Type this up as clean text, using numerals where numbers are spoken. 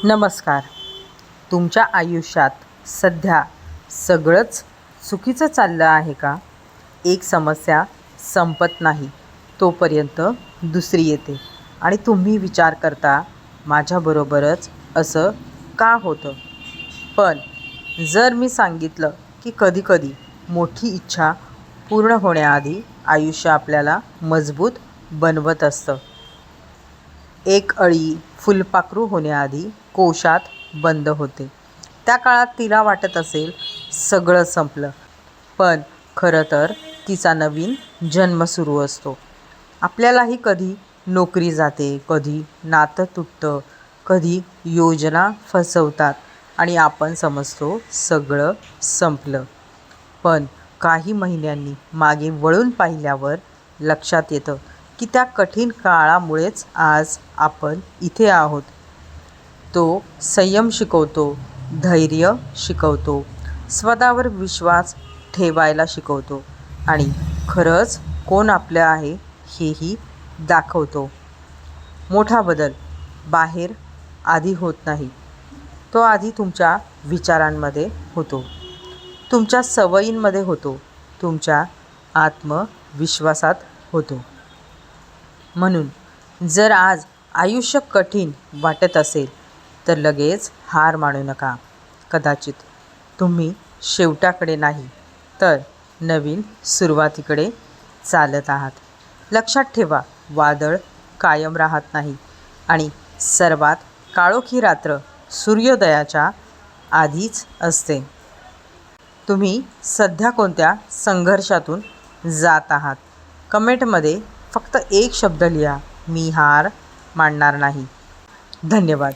नमस्कार. तुमच्या आयुष्यात सध्या सगळंच चुकीचं चाललं आहे का? एक समस्या संपत नाही तोपर्यंत दुसरी येते आणि तुम्ही विचार करता, माझ्याबरोबरच असं का होतं? पण जर मी सांगितलं की कधीकधी मोठी इच्छा पूर्ण होण्याआधी आयुष्य आपल्याला मजबूत बनवत असतं. एक अळी फुलपाखरू होण्याआधी कोशात बंद होते. त्या काळात तिला वाटत असेल सगळं संपलं, पण खरं तर तिचा नवीन जन्म सुरू असतो. आपल्यालाही कधी नोकरी जाते, कधी नातं तुटतं, कधी योजना फसवतात आणि आपण समजतो सगळं संपलं. पण काही महिन्यांनी मागे वळून पाहिल्यावर लक्षात येतं की त्या कठीण काळामुळेच आज आपण इथे आहोत. तो संयम शिकवतो, धैर्य शिकवतो, स्वतःवर विश्वास ठेवायला शिकवतो आणि खरंच कोण आपलं आहे हेही दाखवतो. मोठा बदल बाहेर आधी होत नाही, तो आधी तुमच्या विचारांमध्ये होतो, तुमच्या सवयींमध्ये होतो, तुमच्या आत्मविश्वासात होतो. म्हणून जर आज आयुष्य कठीण वाटत असेल तर लगेच हार मानू नका. कदाचित तुम्ही शेवटाकडे नाही तर नवीन सुरुवातीकडे चालत आहात. लक्षात ठेवा, वादळ कायम राहत नाही आणि सर्वात काळोखी रात्र सूर्योदयाच्या आधीच असते. तुम्ही सध्या कोणत्या संघर्षातून जात आहात? कमेंटमध्ये फक्त एक शब्द लिहा, मी हार मानणार नाही. धन्यवाद.